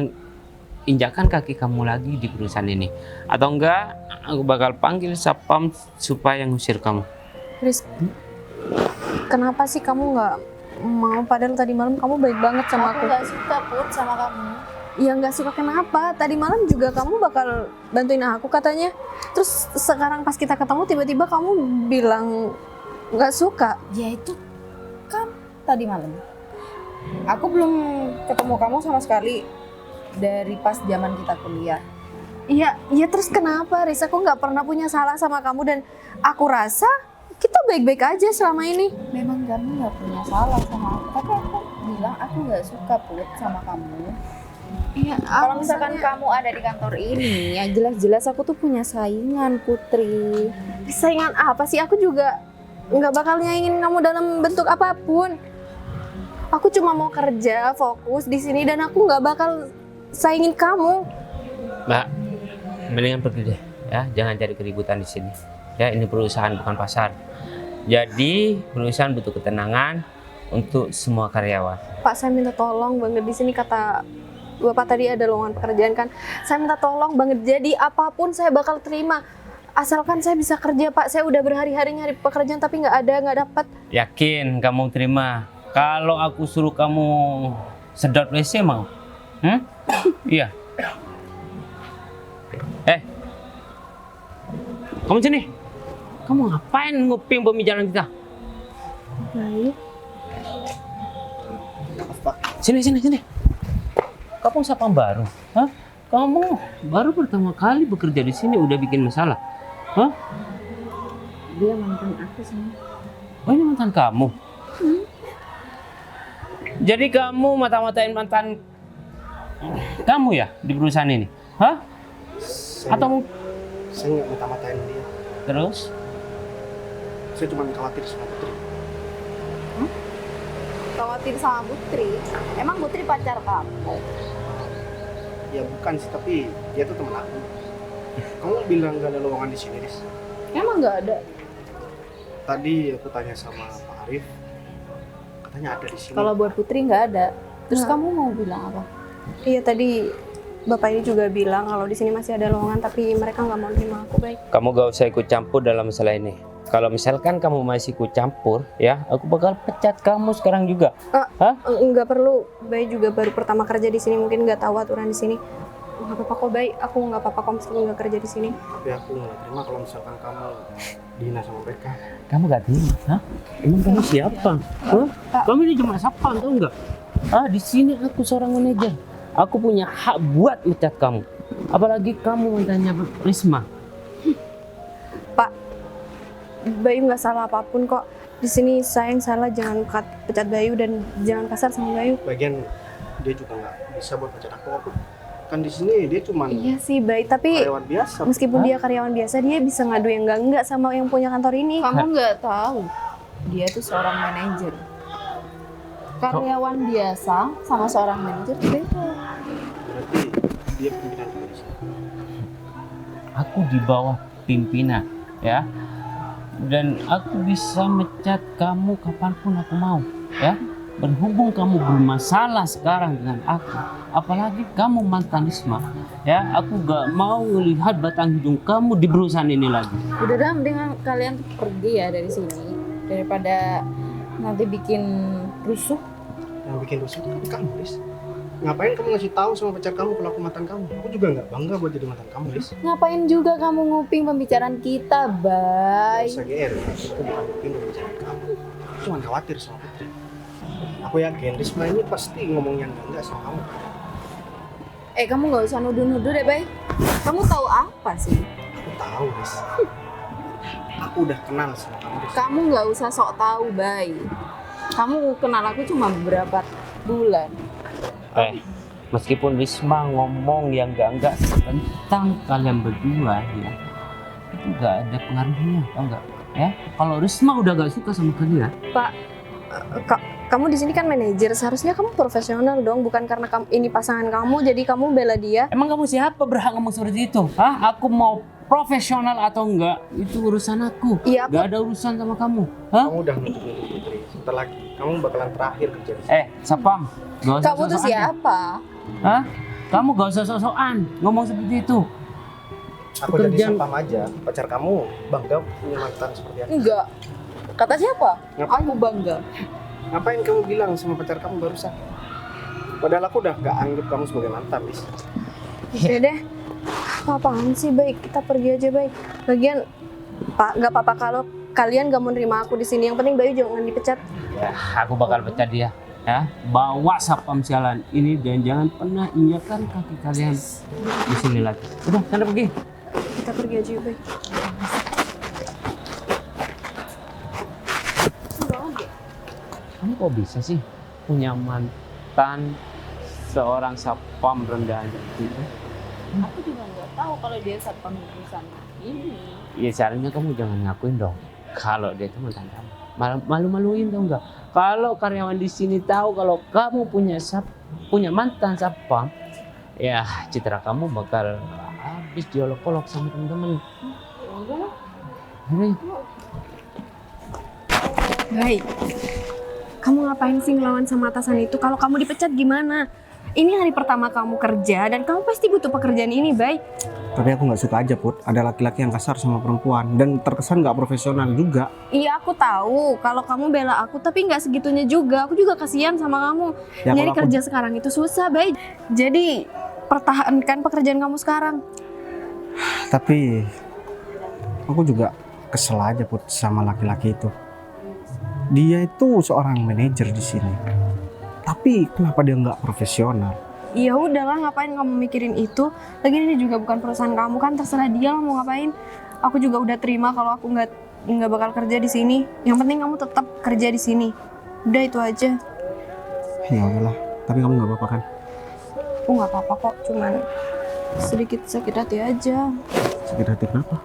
injakan kaki kamu lagi di perusahaan ini, atau enggak aku bakal panggil satpam supaya ngusir kamu. Riz, kenapa sih kamu nggak mau? Padahal tadi malam kamu baik banget sama Aku aku. nggak suka, Put, sama kamu. Ya nggak suka kenapa? Tadi malam juga kamu bakal bantuin aku katanya. Terus sekarang pas kita ketemu tiba-tiba kamu bilang nggak suka. Ya itu kan tadi malam. Aku belum ketemu kamu sama sekali dari pas zaman kita kuliah. Iya terus kenapa, Riz? Aku nggak pernah punya salah sama kamu dan aku rasa kita baik-baik aja selama ini. Memang kamu nggak punya salah sama aku, tapi aku bilang aku nggak suka, Put, sama kamu. Iya. Kalau misalkan kamu ada di kantor ini, ya jelas-jelas aku tuh punya saingan, Putri. saingan apa sih? Aku juga nggak bakal nyaingin kamu dalam bentuk apapun. Aku cuma mau kerja, fokus di sini dan aku nggak bakal saingin kamu. Mbak, mendingan pergi deh, ya, jangan cari keributan di sini. Ya, ini perusahaan bukan pasar. Jadi perusahaan butuh ketenangan untuk semua karyawan. Pak, saya minta tolong banget, di sini kata Bapak tadi ada lowongan pekerjaan kan. Saya minta tolong banget, jadi apapun saya bakal terima. Asalkan saya bisa kerja, Pak. Saya udah berhari-hari nyari pekerjaan tapi nggak dapat. Yakin kamu terima? Kalau aku suruh kamu sedot WC mau? Iya. Kamu sini. Kamu ngapain nguping pembicaraan kita? Baik. Sini. Kamu siapa baru? Hah? Kamu baru pertama kali bekerja di sini udah bikin masalah. Hah? Dia mantan aku sih. Oh, ini mantan kamu? Jadi kamu mata-matain mantan kamu ya di perusahaan ini? Hah? Atau Saya nggak mata-matain dia. terus? Saya cuma khawatir sama Putri. Khawatir sama Putri? Emang Putri pacar kamu? Ya bukan sih, tapi dia tuh teman aku. Kamu bilang gak ada lowongan di sini, Riz? Emang nggak ada? Tadi aku tanya sama Pak Arif, katanya ada di sini. Kalau buat Putri nggak ada. Terus Nggak. kamu mau bilang apa? Iya, tadi Bapak ini juga bilang kalau di sini masih ada lowongan tapi mereka nggak mau terima aku. Baik. Kamu gak usah ikut campur dalam masalah ini. Kalau misalkan kamu masih ikut campur, ya, aku bakal pecat kamu sekarang juga. Nggak perlu. Bayi juga baru pertama kerja di sini, mungkin nggak tahu aturan di sini. Nggak apa-apa kok, Bayi. Aku nggak apa-apa kok meskipun nggak kerja di sini. Tapi aku nggak terima kalau misalkan kamu dihina sama mereka. Kamu gak terima? Hah? Emang kamu siapa? Hah? Kamu ini cuma satpam, tau nggak? Di sini aku seorang manajer. Aku punya hak buat mecat kamu. Apalagi kamu mantannya Risma. Pak, Bayu nggak salah apapun kok. Di sini saya yang salah, jangan pecat Bayu dan jangan kasar sama Bayu. Bagian dia juga nggak bisa buat pecat aku. Kan di sini dia cuma Iya sih, Bayu. Tapi karyawan biasa. meskipun dia karyawan biasa, dia bisa ngadu yang enggak sama yang punya kantor ini. Kamu nggak tahu. Dia tuh seorang manajer. Karyawan biasa sama seorang manajer beda. Berarti dia pimpinan juga di sini. Aku di bawah pimpinan, ya. Dan aku bisa mecat kamu kapanpun aku mau, ya. Berhubung kamu bermasalah sekarang dengan aku, apalagi kamu mantan Risma, ya. Aku gak mau melihat batang hidung kamu di perusahaan ini lagi. Udah dah, mendingan kalian pergi ya dari sini daripada nanti bikin rusuh. Yang bikin rusuh itu kan kamu, Riz. Ngapain kamu ngasih tahu sama pacar kamu kalau aku mantan kamu? Aku juga nggak bangga buat jadi mantan kamu, Riz. Ngapain juga kamu nguping pembicaraan kita, Gak Bay? usah GR, itu bukan nguping pembicaraan kamu. Aku cuma khawatir sama Putri. Aku yakin Risma ini pasti ngomong yang enggak sama kamu. Kamu nggak usah nuduh-nuduh deh, Bay. Kamu tahu apa sih? Aku tahu, Ris. Aku udah kenal sama kamu, Ris. Kamu nggak usah sok tahu, Bay. Kamu kenal aku cuma beberapa bulan. Meskipun Risma ngomong yang enggak tentang kalian berdua ya, itu nggak ada pengaruhnya, tau nggak? Ya, kalau Risma udah nggak suka sama kalian, Kamu di sini kan manajer, seharusnya kamu profesional dong, bukan karena kamu ini pasangan kamu jadi kamu bela dia. emang kamu siapa berhak ngomong seperti itu? Hah? Aku mau profesional atau enggak, itu urusan aku. Iya, Gak ada urusan sama kamu. Hah? Kamu udah nuduh Putri. Sebentar lagi kamu bakalan terakhir kerja di sini. Sapam, gak usah Kamu tuh sok-sokan. siapa? Hah? Kamu gak usah sok-sokan ngomong seperti itu. Aku jadi Pekerjaan- sapam aja. Pacar kamu bangga punya mantan seperti aku. Enggak. Kata siapa? Ngapain? Aku bangga. Ngapain kamu bilang sama pacar kamu barusan? Padahal aku udah gak anggap kamu sebagai mantan, Ris. Ya deh, apaan sih, baik kita pergi aja, baik. Lagian Pak, nggak apa-apa kalau kalian gak mau nerima aku di sini. Yang penting Bayu jangan dipecat. Ya, aku bakal pecat dia. Ya, bawa Sapam sialan ini dan jangan pernah injakan kaki kalian di sini lagi. Udah, sana pergi. Kita pergi aja, baik. Kamu kok bisa sih punya mantan seorang Sapam rendahan gitu? Aku juga nggak tahu kalau dia satpam di perusahaan ini. Ya caranya kamu jangan ngakuin dong kalau dia itu mantan kamu. Malu-maluin dong enggak? Kalau karyawan di sini tahu kalau kamu punya mantan Sapam, ya citra kamu bakal habis diolok-olok sama teman-teman. Ini Baik. Kamu ngapain sih ngelawan sama atasan itu? Kalau kamu dipecat gimana? Ini hari pertama kamu kerja dan kamu pasti butuh pekerjaan ini, baik. Tapi aku nggak suka aja, Put. Ada laki-laki yang kasar sama perempuan dan terkesan nggak profesional juga. Iya, aku tahu kalau kamu bela aku, tapi nggak segitunya juga. Aku juga kasihan sama kamu. Ya, Nyari kalau aku- kerja sekarang itu susah, baik. Jadi pertahankan pekerjaan kamu sekarang. Tapi aku juga kesel aja, Put, sama laki-laki itu. Dia itu seorang manajer di sini. Tapi kenapa dia nggak profesional? Ya udahlah, ngapain kamu mikirin itu? Lagi ini juga bukan perusahaan kamu kan, terserah dia lah mau ngapain. Aku juga udah terima kalau aku nggak bakal kerja di sini. Yang penting kamu tetap kerja di sini. Udah itu aja. Ya udahlah. Tapi kamu nggak apa-apa kan? Aku nggak apa-apa kok, cuman sedikit sakit hati aja. Sakit hati kenapa?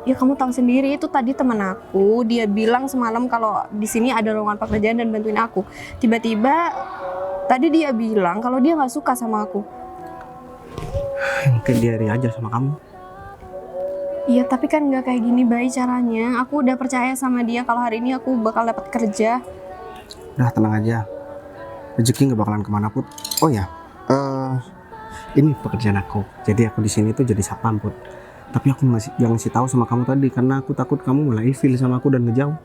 Ya kamu tahu sendiri, itu tadi teman aku, dia bilang semalam kalau di sini ada lowongan pekerjaan dan bantuin aku. Tiba-tiba tadi dia bilang kalau dia nggak suka sama aku. Mungkin dia iri aja sama kamu. Iya, tapi kan nggak kayak gini baik caranya. Aku udah percaya sama dia kalau hari ini aku bakal dapat kerja. Udah tenang aja. Rezeki nggak bakalan kemana, Put. Oh ya, ini pekerjaan aku. Jadi aku di sini tuh jadi sapam, Put. Tapi aku jangan ngasih tahu sama kamu tadi karena aku takut kamu mulai ilfil sama aku dan ngejauh.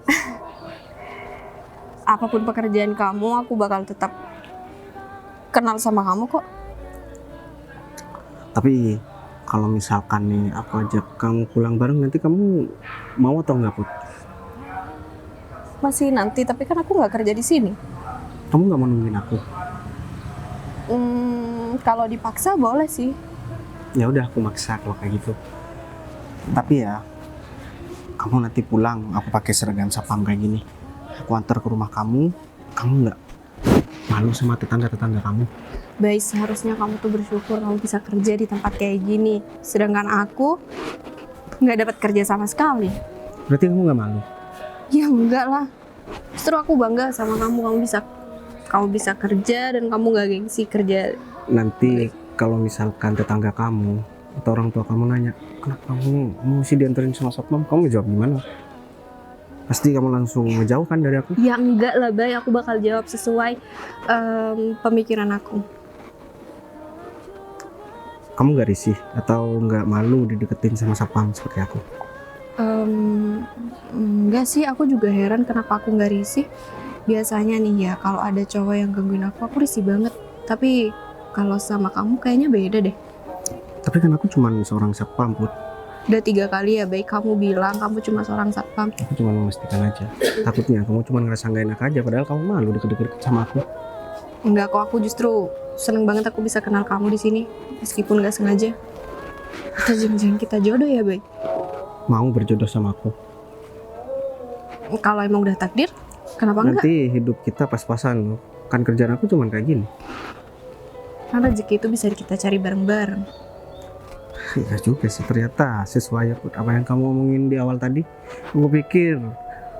Apapun pekerjaan kamu, aku bakal tetap kenal sama kamu kok. Tapi kalau misalkan nih aku ajak kamu pulang bareng, nanti kamu mau atau nggak, Put? Masih nanti, tapi kan aku nggak kerja di sini. Kamu nggak mau nungguin aku? Kalau dipaksa boleh sih. Ya udah, aku maksa kalau kayak gitu. Tapi ya, kamu nanti pulang aku pakai seragam sapam kayak gini. Aku antar ke rumah kamu nggak malu sama tetangga-tetangga kamu? Baik, seharusnya kamu tuh bersyukur kamu bisa kerja di tempat kayak gini. Sedangkan aku nggak dapat kerja sama sekali. Berarti kamu nggak malu? Ya enggak lah. Justru aku bangga sama kamu bisa kerja dan kamu nggak gengsi kerja. Nanti kalau misalkan tetangga kamu atau orang tua kamu nanya, kenapa kamu mesti dianterin sama satpam, kamu jawab gimana? Pasti kamu langsung ngejauh kan dari aku? Ya enggak lah, Bay. Aku bakal jawab sesuai pemikiran aku. Kamu nggak risih atau nggak malu dideketin sama satpam seperti aku? Enggak sih, aku juga heran kenapa aku nggak risih. Biasanya nih ya, kalau ada cowok yang gangguin aku risih banget. Tapi kalau sama kamu kayaknya beda deh. Tapi kan aku cuma seorang satpam, Put. Udah 3 kali ya baik kamu bilang kamu cuma seorang satpam. Aku cuma memastikan aja. Takutnya kamu cuma ngerasa gak enak aja, padahal kamu malu deket-deket sama aku. Enggak kok, aku justru seneng banget aku bisa kenal kamu di sini meskipun gak sengaja. Atau jangan-jangan kita jodoh ya baik? Mau berjodoh sama aku. Kalau emang udah takdir, kenapa enggak? Nanti hidup kita pas-pasan loh. Kan kerjaan aku cuma kayak gini. Kan rezeki itu bisa kita cari bareng-bareng. Ya juga sih, ternyata sesuai apa yang kamu omongin di awal tadi. Aku pikir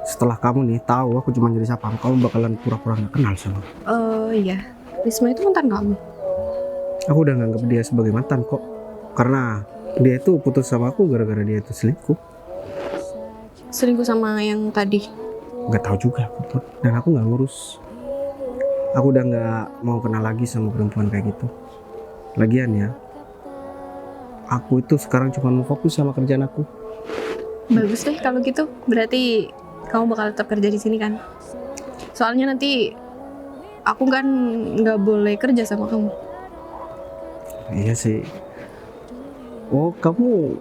setelah kamu nih tahu aku cuma jadi satpam, kamu bakalan pura-pura gak kenal sama aku. Oh iya, Risma itu mantan kamu? Aku udah nganggap dia sebagai mantan kok. Karena dia itu putus sama aku gara-gara dia itu selingkuh. Selingkuh sama yang tadi? Gak tahu juga aku Put. Dan aku gak ngurus. Aku udah gak mau kenal lagi sama perempuan kayak gitu. Lagian ya, aku itu sekarang cuma mau fokus sama kerjaan aku. Bagus deh kalau gitu. Berarti kamu bakal tetap kerja di sini kan? Soalnya nanti aku kan nggak boleh kerja sama kamu. Iya sih. Oh, kamu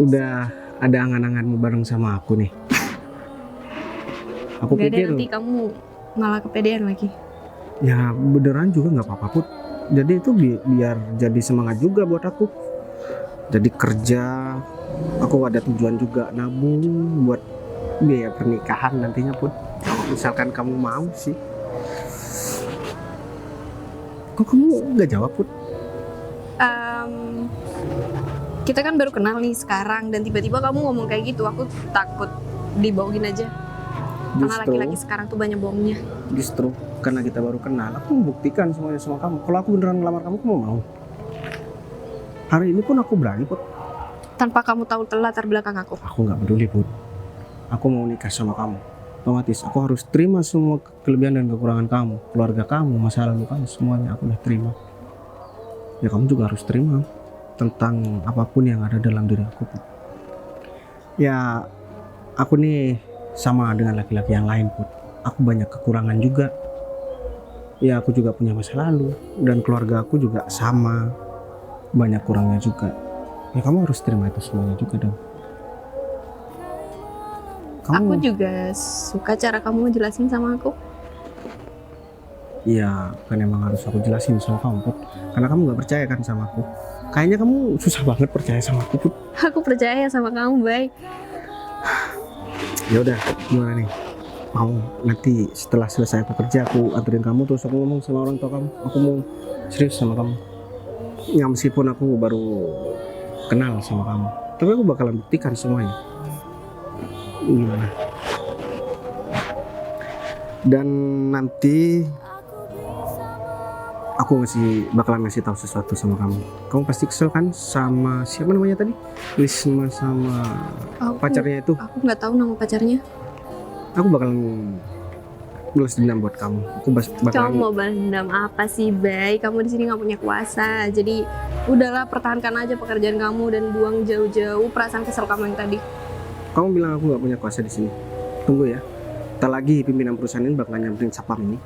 udah ada angan-anganmu bareng sama aku nih. Aku Gak ada pikir nanti kamu malah kepedean lagi. ya beneran juga nggak apa-apa Put. Jadi itu biar jadi semangat juga buat aku. Jadi kerja, aku ada tujuan juga nabung buat biaya pernikahan nantinya Put. Kalau misalkan kamu mau sih. Kok kamu nggak jawab Put? Kita kan baru kenal nih sekarang dan tiba-tiba kamu ngomong kayak gitu, aku takut dibohongin aja. Karena laki-laki sekarang tuh banyak bohongnya. Justru karena kita baru kenal, aku membuktikan semuanya sama kamu. Kalau aku beneran ngelamar kamu mau? Hari ini pun aku berani Put. Tanpa kamu tahu latar belakang aku. Aku nggak peduli Put. Aku mau nikah sama kamu. Otomatis aku harus terima semua kelebihan dan kekurangan kamu, keluarga kamu, masa lalu kamu, semuanya aku udah terima. Ya kamu juga harus terima tentang apapun yang ada dalam diri aku Put. Ya aku nih sama dengan laki-laki yang lain Put. Aku banyak kekurangan juga. Ya aku juga punya masa lalu dan keluarga aku juga sama, banyak kurangnya juga. Ya kamu harus terima itu semuanya juga dong. Aku juga suka cara kamu jelasin sama aku. Iya, kan emang harus aku jelasin sama kamu Put. Karena kamu gak percaya kan sama aku. Kayaknya kamu susah banget percaya sama aku Put. Aku percaya sama kamu, Bay. Ya udah, gimana nih? Mau nanti setelah selesai aku kerja aku anterin kamu terus aku ngomong sama orang tua kamu. Aku mau serius sama kamu. Ya meskipun aku baru kenal sama kamu, tapi aku bakalan buktikan semuanya. Gimana? Dan nanti aku bakalan ngasih tahu sesuatu sama kamu. Kamu pasti kesel kan sama siapa namanya tadi? Risma sama pacarnya itu. Aku nggak tahu nama pacarnya. Aku bakalan balas dendam buat kamu. Aku Kamu bakalan. mau balas dendam apa sih, Bay? Kamu di sini nggak punya kuasa. Jadi udahlah, pertahankan aja pekerjaan kamu dan buang jauh-jauh perasaan kesel kamu yang tadi. Kamu bilang aku nggak punya kuasa di sini. Tunggu ya. Ntar lagi pimpinan perusahaan ini bakalan nyamperin satpam ini.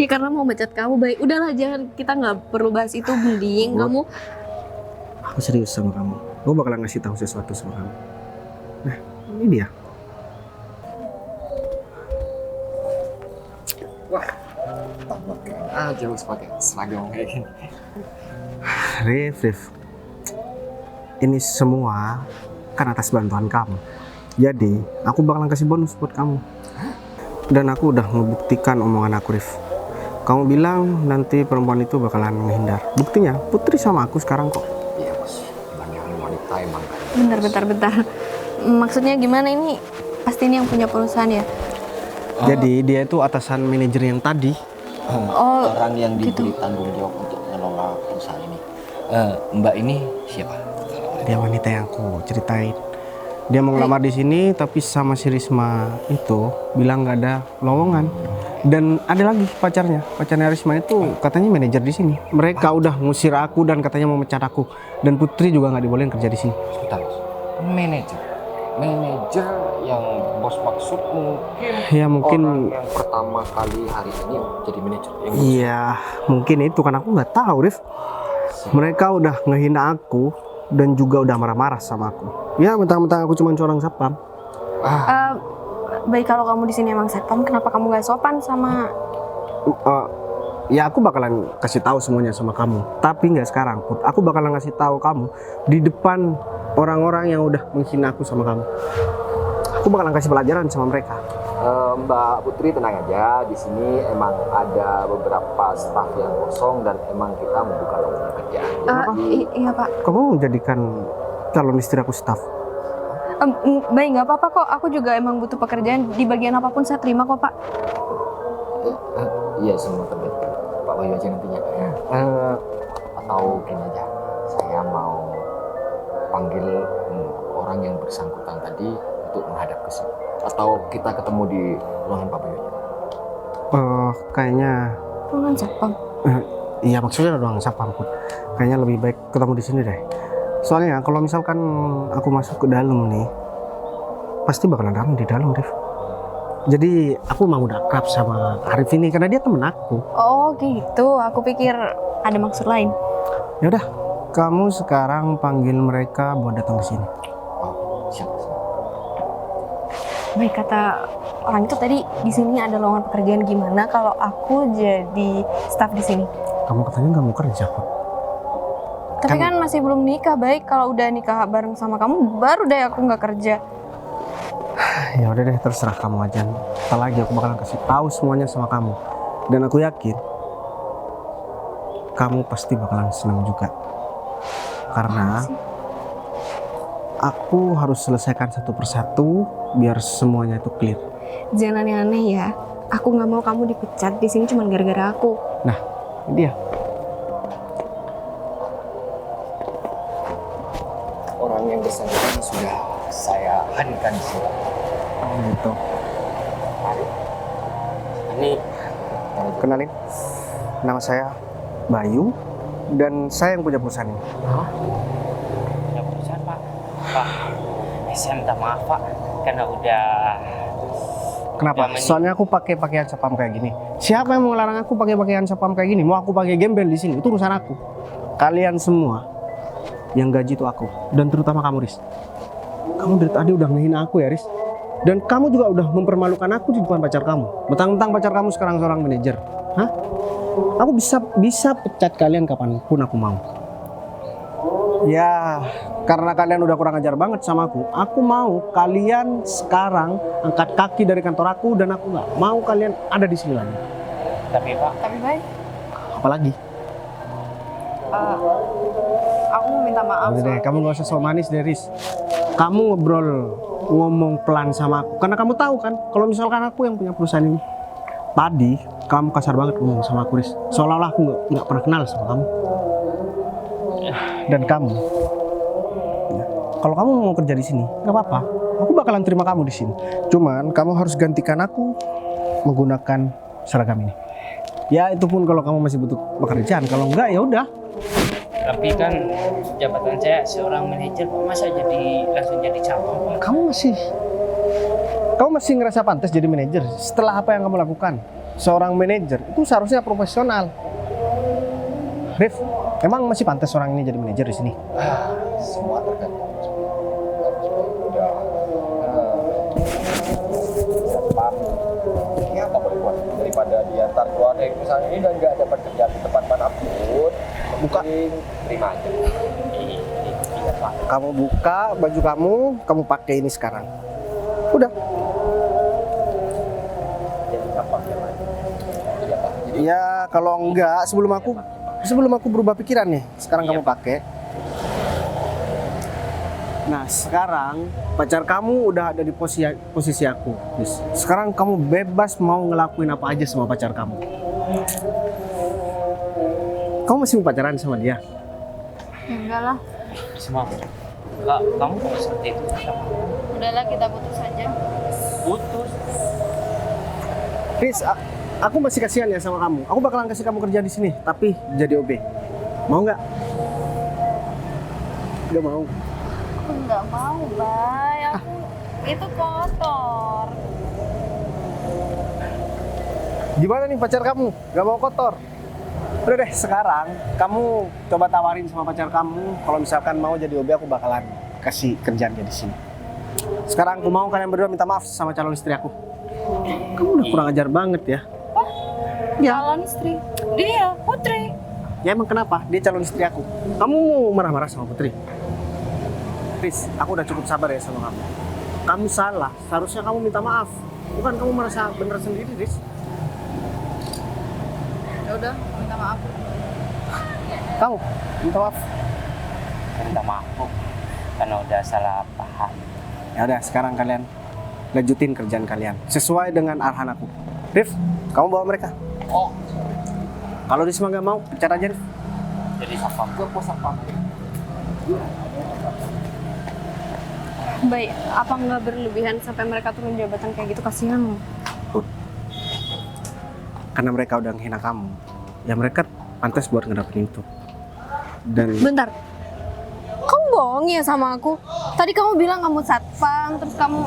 Ya karena mau mecat kamu, Bay. Udahlah, jangan, kita nggak perlu bahas itu. Mending kamu. Aku serius sama kamu. Aku bakalan ngasih tahu sesuatu sama kamu. Nah, ini dia. Aja harus pakai seragam kayak gini. Rif. Ini semua kan atas bantuan kamu. Jadi, aku bakalan kasih bonus buat kamu. Dan aku udah ngebuktikan omongan aku, Rif. Kamu bilang nanti perempuan itu bakalan menghindar. Buktinya, Putri sama aku sekarang kok. Iya bos, banyak wanita emang kan. Bentar. Maksudnya gimana ini? Pasti ini yang punya perusahaan ya? Jadi, dia itu atasan manajer yang tadi. Oh, Orang yang gitu. diberi tanggung jawab untuk mengelola perusahaan ini. Mbak ini siapa? Dia wanita yang aku ceritain. Dia mau ngelamar di sini, tapi sama si Risma itu bilang nggak ada lowongan. Dan ada lagi pacarnya Risma itu katanya manajer di sini. Mereka udah ngusir aku dan katanya mau mecat aku. Dan Putri juga nggak dibolehin kerja di sini. Sebentar bos. Manajer yang bos maksud mungkin Ya mungkin, orang yang pertama kali hari ini jadi manajer. Yang iya mungkin itu kan aku nggak tahu, Rif. Mereka udah ngehina aku dan juga udah marah-marah sama aku. Ya mentang-mentang aku cuma seorang satpam. Baik, kalau kamu di sini emang satpam, kenapa kamu gak sopan sama... Ya aku bakalan kasih tahu semuanya sama kamu. Tapi nggak sekarang, Put. Aku bakalan kasih tahu kamu di depan orang-orang yang udah menghina aku sama kamu. Aku bakalan kasih pelajaran sama mereka. Mbak Putri tenang aja, di sini emang ada beberapa staf yang kosong dan emang kita membuka lowongan pekerjaan. Iya Pak. Kamu menjadikan calon istri aku staf? Baik, nggak apa-apa kok. Aku juga emang butuh pekerjaan. Di bagian apapun saya terima kok Pak. Iya, semua tergantung Pak Bayu aja nantinya. Atau gini aja, saya mau panggil orang yang bersangkutan tadi untuk menghadap ke sini. Atau kita ketemu di ruangan Pak Bayu. Kayaknya Ruangan satpam. iya maksudnya ruangan satpam, Put. Kayaknya lebih baik ketemu di sini deh. Soalnya kalau misalkan aku masuk ke dalam nih, pasti bakalan ramai di dalam, Rif. Jadi aku emang udah akrab sama Arif ini karena dia temen aku. Oh gitu, aku pikir ada maksud lain. Ya udah, kamu sekarang panggil mereka buat datang ke sini. Siap. Baik, kata orang itu tadi di sini ada lowongan pekerjaan, gimana kalau aku jadi staf di sini? Kamu katanya nggak mau kerja, Put. Tapi kan masih belum nikah. Baik, kalau udah nikah bareng sama kamu, baru deh aku nggak kerja. Ya udah deh, terserah kamu aja. Ntar lagi aku bakalan kasih tahu semuanya sama kamu. Dan aku yakin kamu pasti bakalan senang juga. Karena aku harus selesaikan satu persatu biar semuanya itu clear. Jangan aneh-aneh ya. Aku nggak mau kamu dipecat di sini cuma gara-gara aku. Nah, ini dia. Orang yang bersangkutan sudah saya hadirkan di sini. Oh gitu. Ini Kenalin, nama saya Bayu dan saya yang punya perusahaan ini. ya perusahaan Pak. Pak, saya minta maaf Pak karena udah Kenapa? Soalnya aku pakai pakaian satpam kayak gini. Siapa yang mau ngelarang aku pakai pakaian satpam kayak gini? Mau aku pakai gembel di sini? Itu urusan aku. Kalian semua yang gaji itu aku, dan terutama kamu, Riz. Kamu dari tadi udah ngehina aku ya, Riz. Dan kamu juga udah mempermalukan aku di depan pacar kamu. Mentang-mentang pacar kamu sekarang seorang manajer. Hah? Aku bisa pecat kalian kapanpun aku mau. Ya, karena kalian udah kurang ajar banget sama aku mau kalian sekarang angkat kaki dari kantor aku dan aku nggak mau kalian ada di sini lagi. tapi Pak, Tapi baik, Apalagi? aku mau minta maaf. Udah deh, kamu gak usah so manis deh, Riz. Kamu ngomong pelan sama aku karena kamu tahu kan kalau misalkan aku yang punya perusahaan ini. Tadi kamu kasar banget ngomong sama aku, Riz. Seolah-olah aku nggak pernah kenal sama kamu. Dan kamu, ya, kalau kamu mau kerja di sini, nggak apa-apa. Aku bakalan terima kamu di sini. Cuman kamu harus gantikan aku menggunakan seragam ini. Ya itu pun kalau kamu masih butuh pekerjaan. Kalau enggak ya udah. tapi kan jabatan saya seorang manajer Pak, masa langsung jadi cabang Pak? Kamu masih ngerasa pantas jadi manajer setelah apa yang kamu lakukan? Seorang manajer itu seharusnya profesional. Rif, emang masih pantas orang ini jadi manajer di sini? Semua tergantung. Ini apa boleh buat daripada dia ntar keluar dari perusahaan ini dan nggak dapat kerjaan di tempat manapun. Buka. Terima aja. Iya Pak. Kamu buka baju kamu pakai ini sekarang. Udah. Jadi apa yang lain? Iya Pak. Jadi Ya kalau enggak sebelum aku berubah pikiran nih, sekarang Iya, kamu pakai. Nah sekarang pacar kamu udah ada di posisi aku. Sekarang kamu bebas mau ngelakuin apa aja sama pacar kamu. Kamu masih mau pacaran sama dia? Enggak lah, Semua Kak, kamu kok seperti itu sama udahlah kita putus aja. putus. Riz, aku masih kasihan ya sama kamu. Aku bakalan kasih kamu kerja di sini, tapi jadi OB. Mau nggak? Nggak mau. Aku nggak mau, Bay. Itu kotor. Gimana nih pacar kamu? Nggak mau kotor? Udah deh, sekarang kamu coba tawarin sama pacar kamu kalau misalkan mau jadi OB, aku bakalan kasih kerjaan dia di sini. Sekarang aku mau kalian berdua minta maaf sama calon istri aku. Kamu udah kurang ajar banget ya. Calon istri. Dia, Putri. Ya emang kenapa? Dia calon istri aku. Kamu mau marah-marah sama Putri? Riz, aku udah cukup sabar ya sama kamu. Kamu salah, seharusnya kamu minta maaf. Bukan kamu merasa benar sendiri, Riz. Ya udah, minta maaf. Kamu minta maaf. Minta maaf Bu, karena udah salah paham. Ya udah, sekarang kalian lanjutin kerjaan kalian sesuai dengan arahan aku. Rif, kamu bawa mereka. Oh, Kalau Risma nggak mau, pecat aja, Rif. jadi satpam. Gue mau satpam. Baik, apa nggak berlebihan sampai mereka turun jabatan kayak gitu, kasihan loh. Karena mereka udah menghina kamu, ya mereka pantas buat ngedapetin itu. Dan Bentar, kamu bohong ya sama aku? Tadi kamu bilang kamu satpam, terus kamu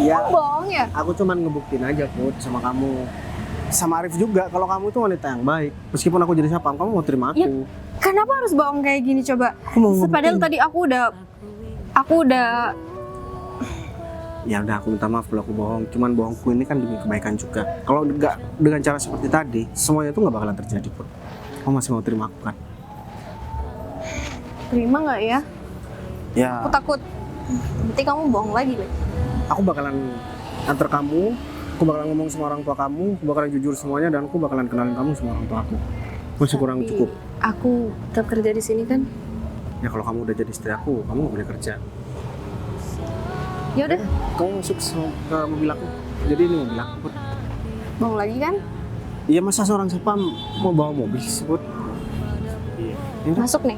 ya, bohong ya? aku cuman ngebuktiin aja, Put, sama kamu. Sama Arif juga, kalau kamu itu wanita yang baik. Meskipun aku jadi satpam, kamu mau terima aku. Ya, kenapa harus bohong kayak gini coba? Aku mau Padahal ngebuktiin. tadi aku udah Ya udah, aku minta maaf kalau aku bohong. Cuman bohongku ini kan demi kebaikan juga. Kalau nggak dengan cara seperti tadi, semuanya itu nggak bakalan terjadi, Put. Kamu masih mau terima aku kan? terima nggak ya? Ya, Aku takut nanti kamu bohong lagi deh. aku bakalan antar kamu. Aku bakalan ngomong sama orang tua kamu. Aku bakalan jujur semuanya dan aku bakalan kenalin kamu sama orang tua aku. Masih kurang Tapi cukup. Aku tetap kerja di sini kan? Ya kalau kamu udah jadi istri aku, kamu nggak boleh kerja. Ya udah, Kamu masuk ke mobil aku. Jadi ini mobil aku, Put. bohong lagi kan? Iya, masa seorang satpam mau bawa mobil sih, Put? Iya. Masuk nih.